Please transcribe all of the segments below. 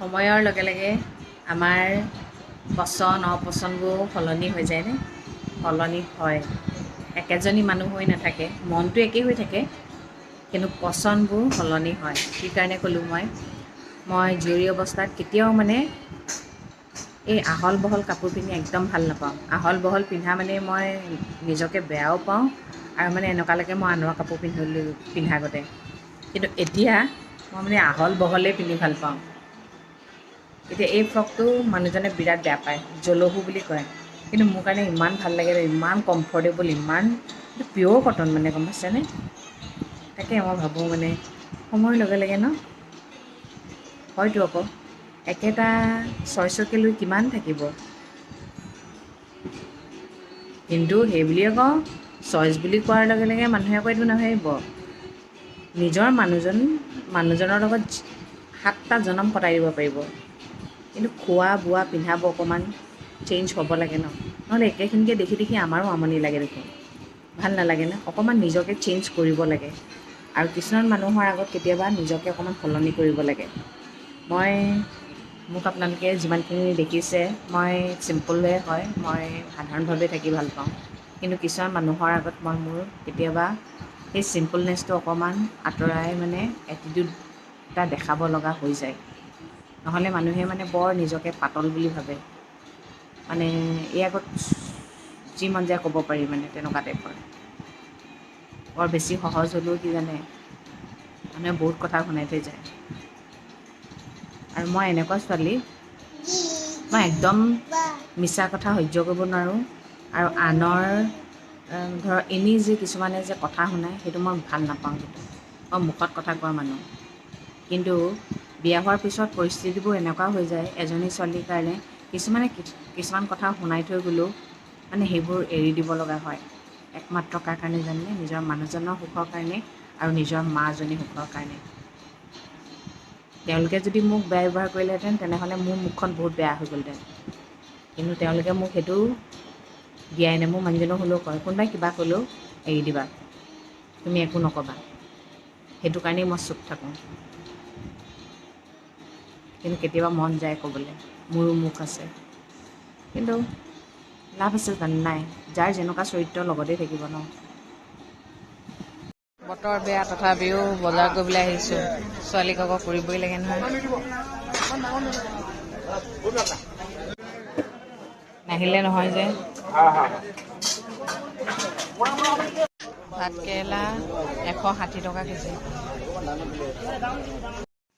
সময়ৰ লগে লগে আমাৰ পচন্দ অপচন্দবোৰ সলনি হৈ যায়নে? সলনি হয়। একেজনী মানুহ হৈ নাথাকে, মনটো একেই হৈ থাকে, কিন্তু পচন্দবোৰ সলনি হয়। কি কাৰণে ক'লোঁ মই জীয়ৰী অৱস্থাত কেতিয়াও মানে এই আহল বহল কাপোৰ পিন্ধি একদম ভাল নাপাওঁ। আহল বহল পিন্ধা মানে মই নিজকে বেয়াও পাওঁ আৰু মানে এনেকুৱা লাগে মই আনৰ কাপোৰ পিন্ধা গতে। কিন্তু এতিয়া মই মানে আহল বহলেই পিন্ধি ভাল পাওঁ। এতিয়া এই ফ্ৰকটো মানুহজনে বিৰাট বেয়া পায়, জলহু বুলি কয়, কিন্তু মোৰ কাৰণে ইমান ভাল লাগে, ইমান কমফৰ্টেবল, ইমান পিয়'ৰ কটন মানে, গম পাইছেনে? তাকে মই ভাবোঁ মানে সময়ৰ লগে লগে ন, হয়তো আকৌ একেটা চইচকে লৈ কিমান থাকিব, কিন্তু সেই বুলিয়ে কওঁ চইচ বুলি কোৱাৰ লগে লগে মানুহে আকৌ এইটো নাভাবিব নিজৰ মানুহজনৰ লগত 7টা জনম কটাই দিব পাৰিব, কিন্তু খোৱা বোৱা পিন্ধাব অকণমান চেঞ্জ হ'ব লাগে ন, নহ'লে একেখিনিকে দেখি দেখি আমাৰো আমনি লাগে দেখোন, ভাল নালাগে ন? অকণমান নিজকে চেঞ্জ কৰিব লাগে। আৰু কিছুমান মানুহৰ আগত কেতিয়াবা নিজকে অকণমান সলনি কৰিব লাগে। মোক আপোনালোকে যিমানখিনি দেখিছে, মই চিম্পুলে হয়, মই সাধাৰণভাৱে থাকি ভাল পাওঁ, কিন্তু কিছুমান মানুহৰ আগত মই মোৰ কেতিয়াবা সেই চিম্পুলনেছটো অকণমান আঁতৰাই মানে এটিটিউড এটা দেখাব লগা হৈ যায়, নহ'লে মানুহে মানে বৰ নিজকে পাতল বুলি ভাবে, মানে এই আগত যি মন যায় ক'ব পাৰি, মানে তেনেকুৱা টাইপৰ। বৰ বেছি সহজ হ'লেও কি জানে, মানুহে বহুত কথা শুনাই থৈ যায়। আৰু মই এনেকুৱা ছোৱালী, মই একদম মিছা কথা সহ্য কৰিব নোৱাৰোঁ, আৰু আনৰ ধৰক এনেই যে কিছুমানে যে কথা শুনায়, সেইটো মই ভাল নাপাওঁ। কিন্তু মই মুখত কথা কোৱা মানুহ, কিন্তু বিয়া হোৱাৰ পিছত পৰিস্থিতিবোৰ এনেকুৱা হৈ যায়, এজনী ছোৱালীৰ কাৰণে কিছুমান কথা শুনাই থৈ গ'লেও মানে সেইবোৰ এৰি দিব লগা হয়, একমাত্ৰ কাৰ কাৰণে জানেনে? নিজৰ মানুহজনৰ সুখৰ কাৰণে আৰু নিজৰ মাজনীৰ সুখৰ কাৰণে। তেওঁলোকে যদি মোক বেয়া ব্যৱহাৰ কৰিলেহেঁতেন, তেনেহ'লে মোৰ মুখখন বহুত বেয়া হৈ গ'লহেঁতেন, কিন্তু তেওঁলোকে মোক সেইটো দিয়াই নাই। মোৰ মানুহজনক হ'লেও কয়, কোনোবাই কিবা ক'লেও এৰি দিবা, তুমি একো নক'বা, সেইটো কাৰণেই মই চুপ থাকোঁ। কিন্তু কেতিয়াবা মন যায় ক'বলৈ, মোৰো মুখ আছে, কিন্তু লাভ আছে জানো? নাই, যাৰ যেনেকুৱা চৰিত্ৰ লগতেই থাকিব ন। বতৰ বেয়া তথাপিও বজাৰ কৰিবলৈ আহিছোঁ, ছোৱালীক আকৌ কৰিবই লাগে নহয়। নাহিলে নহয় যে। ভাত কেৰেলা 160 টকা কেজি।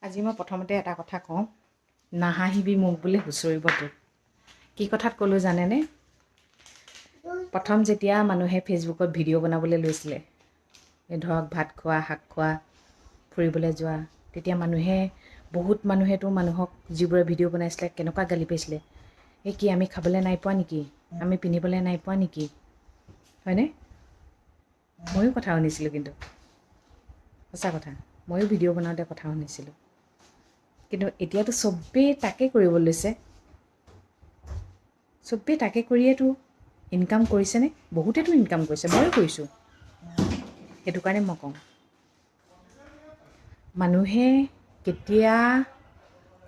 আজি মই প্ৰথমতে এটা কথা কওঁ, নাহাঁহিবি মোক বুলি হুঁচৰিব তোক। কি কথাত ক'লোঁ জানেনে? প্ৰথম যেতিয়া মানুহে ফেচবুকত ভিডিঅ' বনাবলৈ লৈছিলে, এই ধৰক ভাত খোৱা, শাক খোৱা, ফুৰিবলৈ যোৱা, তেতিয়া বহুত মানুহেতো মানুহক যিবোৰে ভিডিঅ' বনাইছিলে কেনেকুৱা গালি পাইছিলে, এই কি আমি খাবলৈ নাই পোৱা নেকি, আমি পিন্ধিবলৈ নাই পোৱা নেকি, হয়নে? ময়ো কথা শুনিছিলোঁ, কিন্তু সঁচা কথা, ময়ো ভিডিঅ' বনাওঁতে কথা শুনিছিলোঁ, কিন্তু এতিয়াতো চবেই তাকে কৰিব লৈছে, চবেই তাকে কৰিয়েতো ইনকাম কৰিছেনে? বহুতেতো ইনকাম কৰিছে, ময়ো কৰিছোঁ। সেইটো কাৰণে মই কওঁ, মানুহে কেতিয়া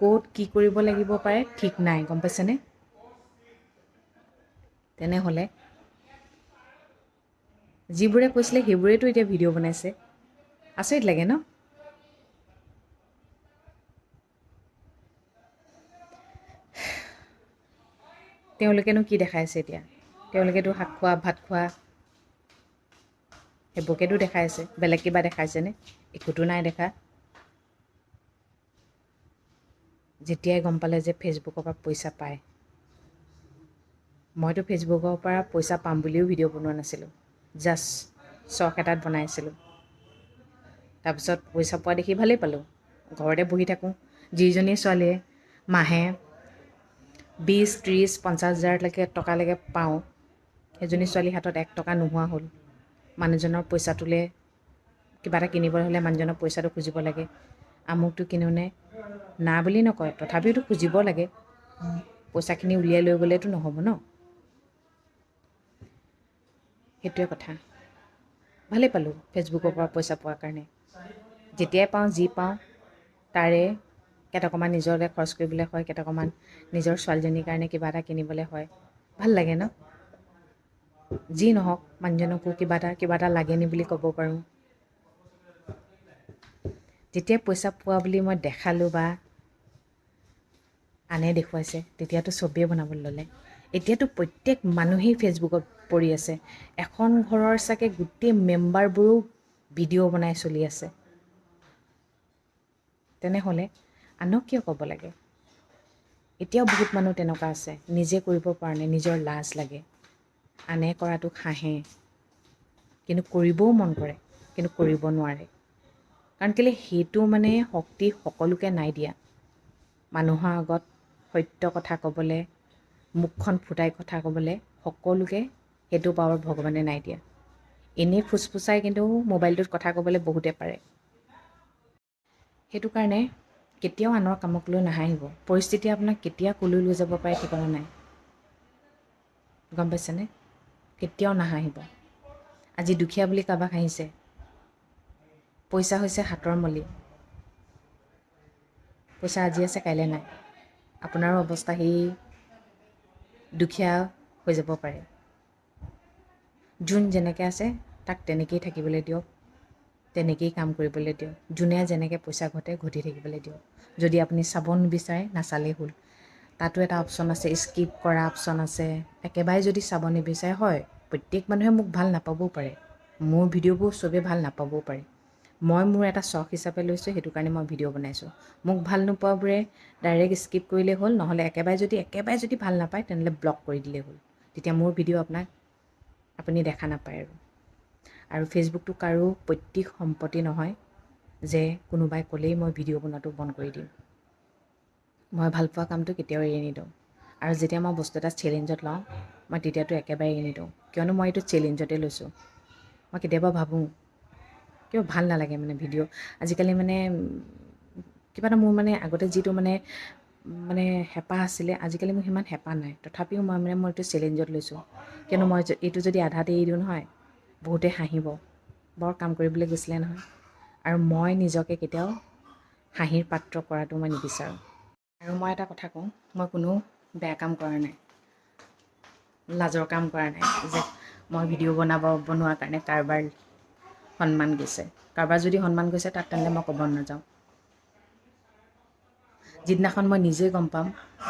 ক'ত কি কৰিব লাগিব পাৰে ঠিক নাই, গম পাইছেনে? তেনেহ'লে যিবোৰে কৈছিলে সেইবোৰেতো এতিয়া ভিডিঅ' বনাইছে, আচৰিত লাগে ন? তেওঁলোকেনো কি দেখাইছে এতিয়া? তেওঁলোকেতো শাক খোৱা, ভাত খোৱা, সেইবোৰকেতো দেখাইছে, বেলেগ কিবা দেখাইছেনে? একোতো নাই দেখা। যেতিয়াই গম পালে যে ফেচবুকৰ পৰা পইচা পায়, মইতো ফেচবুকৰ পৰা পইচা পাম বুলিও ভিডিঅ' বনোৱা নাছিলোঁ, জাষ্ট চখ এটাত বনাইছিলোঁ। তাৰপিছত পইচা পোৱা দেখি ভালেই পালোঁ, ঘৰতে বহি থাকোঁ। যিজনী ছোৱালীয়ে মাহে 20, 30, 50 টকালৈকে পাওঁ, সেইজনী ছোৱালীৰ হাতত 1 টকা নোহোৱা হ'ল। মানুহজনৰ পইচা তোলে, কিবা এটা কিনিবলৈ হ'লে মানুহজনৰ পইচাটো খুজিব লাগে, আমুকটো কিনোনে না বুলি নকয়, তথাপিওতো খুজিব লাগে, পইচাখিনি উলিয়াই লৈ গ'লেতো নহ'ব ন। সেইটোৱে কথা। ভালেই পালোঁ ফেচবুকৰ পৰা পইচা পোৱাৰ কাৰণে। যেতিয়াই পাওঁ, যি পাওঁ তাৰে কেইটকামান নিজলৈ খৰচ কৰিবলৈ হয়, কেইটকামান নিজৰ ছোৱালীজনীৰ কাৰণে কিবা এটা কিনিবলৈ হয়। ভাল লাগে ন? যি নহওক মানুহজনকো কিবা এটা লাগেনি বুলি ক'ব পাৰোঁ। যেতিয়া পইচা পোৱা বুলি মই দেখালোঁ বা আনে দেখুৱাইছে, তেতিয়াতো চবেই বনাবলৈ ল'লে। এতিয়াতো প্ৰত্যেক মানুহেই ফেচবুকত পৰি আছে। এখন ঘৰৰ চাগে গোটেই মেম্বাৰবোৰো ভিডিঅ' বনাই চলি আছে। তেনেহ'লে আনক কিয় ক'ব লাগে? এতিয়াও বহুত মানুহ তেনেকুৱা আছে, নিজে কৰিব পৰা নাই, নিজৰ লাজ লাগে। আনে কৰাটোক হাঁহে, কিন্তু কৰিবও মন কৰে, কিন্তু কৰিব নোৱাৰে। কাৰণ কেলৈ সেইটো মানে শক্তি সকলোকে নাই দিয়া। মানুহৰ আগত সত্য কথা ক'বলৈ, মুখখন ফুটাই কথা ক'বলৈ সকলোকে সেইটো পাৱাৰ ভগৱানে নাই দিয়া। এনেই ফুচফুচাই কিন্তু মোবাইলটোত কথা ক'বলৈ বহুতে পাৰে। সেইটো কাৰণে কেতিয়াও আনৰ কামক লৈ নাহাঁহিব। পৰিস্থিতি আপোনাক কেতিয়া কলৈ লৈ যাব পাৰে ঠিকনা নাই। গম পাইছেনে? কেতিয়াও নাহাঁহিব। আজি দুখীয়া বুলি কাৰোবাক হাঁহিছে, পইচা হৈছে হাতৰ মলি। পইচা আজি আছে কাইলৈ নাই। আপোনাৰো অৱস্থা সেই দুখীয়া হৈ যাব পাৰে। যোন যেনেকৈ আছে তাক তেনেকেই থাকিবলৈ দিয়ক, তেনেকেই কাম কৰিবলৈ দিয়ক। যোনে যেনেকৈ পইচা ঘটি থাকিবলৈ দিয়ক। যদি আপুনি চাব নিবিচাৰে নাচালেই হ'ল। তাতো এটা অপশ্যন আছে, স্কিপ কৰা অপশ্যন আছে। একেবাৰে যদি চাব নিবিচাৰে, হয় প্ৰত্যেক মানুহে মোক ভাল নাপাবও পাৰে, মোৰ ভিডিঅ'বোৰ চবেই ভাল নাপাবও পাৰে। মই মোৰ এটা চখ হিচাপে লৈছোঁ, সেইটো কাৰণে মই ভিডিঅ' বনাইছোঁ। মোক ভাল নোপোৱাবোৰে ডাইৰেক্ট স্কিপ কৰিলেই হ'ল, নহ'লে একেবাৰে যদি ভাল নাপায় তেনেহ'লে ব্লক কৰি দিলেই হ'ল। তেতিয়া মোৰ ভিডিঅ' আপুনি দেখা নাপায় আৰু ফেচবুকটো কাৰো পৈতৃক সম্পত্তি নহয় যে কোনোবাই ক'লেই মই ভিডিঅ' বনোৱাটো বন্ধ কৰি দিম। মই ভাল পোৱা কামটো কেতিয়াও এৰি নিদিওঁ। আৰু যেতিয়া মই বস্তু এটা চেলেঞ্জত লওঁ, মই তেতিয়াতো একেবাৰে এৰি নিদিওঁ, কিয়নো মই এইটো চেলেঞ্জতে লৈছোঁ। মই কেতিয়াবা ভাবোঁ কিয় ভাল নালাগে মানে ভিডিঅ'। আজিকালি মানে কিবা এটা মোৰ মানে আগতে যিটো মানে হেঁপাহ আছিলে, আজিকালি মোৰ সিমান হেঁপাহ নাই। তথাপিও মই এইটো চেলেঞ্জত লৈছোঁ, কিয়নো মই এইটো যদি আধাতে এৰি দিওঁ নহয়, বহুতে হাঁহিব, বৰ কাম কৰিবলৈ গৈছিলে নহয়। আৰু মই নিজকে কেতিয়াও হাঁহিৰ পাত্ৰ কৰাটো মই নিবিচাৰোঁ। আৰু মই এটা কথা কওঁ, মই কোনো বেয়া কাম কৰা নাই, লাজৰ কাম কৰা নাই যে মই ভিডিঅ' বনোৱাৰ কাৰণে কাৰোবাৰ সন্মান গৈছে। কাৰোবাৰ যদি সন্মান গৈছে তাক তেনেহ'লে মই ক'ব নাযাওঁ। যিদিনাখন মই নিজেই গম পাম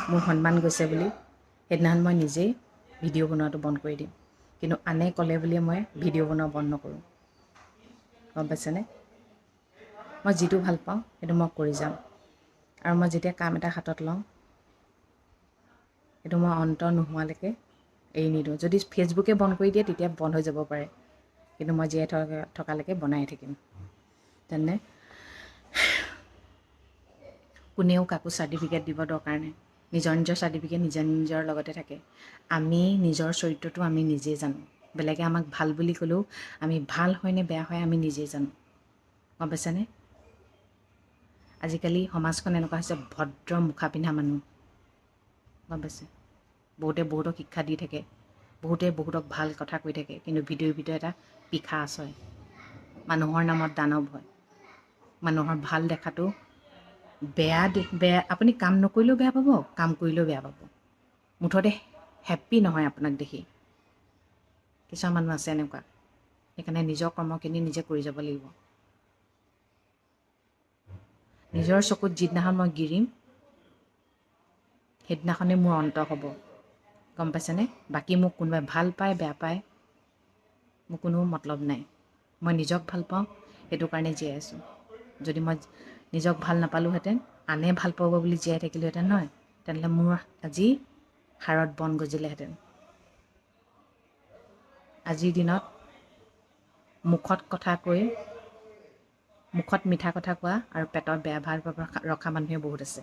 মোৰ সন্মান গৈছে বুলি, সেইদিনাখন মই নিজেই ভিডিঅ' বনোৱাটো বন্ধ কৰি দিম। কিন্তু আনে ক'লে বুলিয়ে মই ভিডিঅ' বনোৱা বন্ধ নকৰোঁ। গম পাইছেনে? মই যিটো ভাল পাওঁ সেইটো মই কৰি যাম। আৰু মই যেতিয়া কাম এটা হাতত লওঁ, সেইটো মই অন্ত নোহোৱালৈকে এৰি নিদিওঁ। যদি ফেচবুকে বন্ধ কৰি দিয়ে তেতিয়া বন্ধ হৈ যাব পাৰে, কিন্তু মই জীয়াই থকালৈকে বনাই থাকিম। তেনে কোনেও কাকো চাৰ্টিফিকেট দিব দৰকাৰ নাই। নিজৰ চাৰ্টিফিকেট নিজৰ লগতে থাকে। আমি নিজৰ চৰিত্ৰটো আমি নিজেই জানো। বেলেগে আমাক ভাল বুলি ক'লেও আমি ভাল হয়নে বেয়া হয় আমি নিজেই জানো। গম পাইছেনে? আজিকালি সমাজখন এনেকুৱা হৈছে, ভদ্ৰ মুখা পিন্ধা মানুহ। গম পাইছে? বহুতক শিক্ষা দি থাকে, বহুতক ভাল কথা কৈ থাকে, কিন্তু ভিডিঅ'ৰ ভিতৰত এটা পিশাচ হয়। মানুহৰ নামত দানৱ হয়। মানুহৰ ভাল দেখাটো বেয়া আপুনি কাম নকৰিলেও বেয়া পাব, কাম কৰিলেও বেয়া পাব। মুঠতে হেপ্পী নহয় আপোনাক দেখি। কিছুমান মানুহ আছে এনেকুৱা। সেইকাৰণে নিজৰ কৰ্মখিনি নিজে কৰি যাব লাগিব। নিজৰ চকুত যিদিনাখন মই গিৰিম, সেইদিনাখনেই মোৰ অন্ত হ'ব। গম পাইছেনে? বাকী মোক কোনোবাই ভাল পায় বেয়া পায় মোৰ কোনো মতলব নাই। মই নিজক ভাল পাওঁ, সেইটো কাৰণে জীয়াই আছোঁ। যদি মই নিজক ভাল নাপালোঁহেঁতেন, আনে ভাল পাব বুলি জীয়াই থাকিলোঁহেঁতেন নহয়, তেনেহ'লে মোৰ আজি হাড়ত বন গজিলেহেঁতেন। আজিৰ দিনত মুখত মিঠা কথা কোৱা আৰু পেটত বেয়া ভাৱ ৰখা মানুহে বহুত আছে।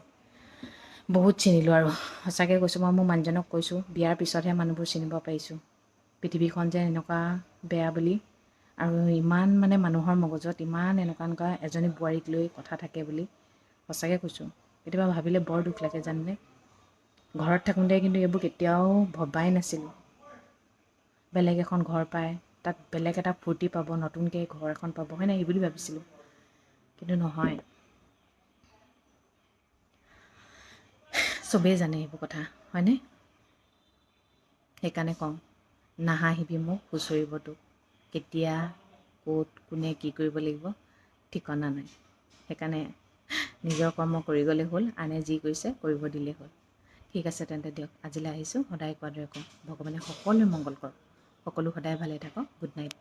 বহুত চিনিলোঁ আৰু সঁচাকৈ কৈছোঁ, মই মোৰ মানুহজনক কৈছোঁ, বিয়াৰ পিছতহে মানুহবোৰ চিনিব পাৰিছোঁ পৃথিৱীখন যে এনেকুৱা বেয়া বুলি। আৰু ইমান মানুহৰ মগজত ইমান এনেকুৱা এজনী বোৱাৰীক লৈ কথা থাকে বুলি। সঁচাকৈ কৈছোঁ, কেতিয়াবা ভাবিলে বৰ দুখ লাগে জানেনে। ঘৰত থাকোঁতে কিন্তু এইবোৰ কেতিয়াও ভবাই নাছিলোঁ। বেলেগ এখন ঘৰ পায়, তাত বেলেগ এটা ফূৰ্তি পাব, নতুনকৈ ঘৰ এখন পাব, হয় নাই, এই বুলি ভাবিছিলোঁ। কিন্তু নহয়, চবেই জানে এইবোৰ কথা হয়নে? সেইকাৰণে কওঁ, নাহাঁহিবি মোক হুঁচৰিব তোক, কেতিয়া ক'ত কোনে কি কৰিব লাগিব ঠিকনা নাই। সেইকাৰণে নিজৰ কৰ্ম কৰি গ'লে হ'ল, আনে যি কৰিছে কৰিব দিলেই হ'ল। ঠিক আছে তেন্তে দিয়ক, আজিলৈ আহিছোঁ। সদায় কোৱাৰ দৰে কওঁ, ভগৱানে সকলোৱে মংগল কৰক, সকলো সদায় ভালে থাকক। Good night.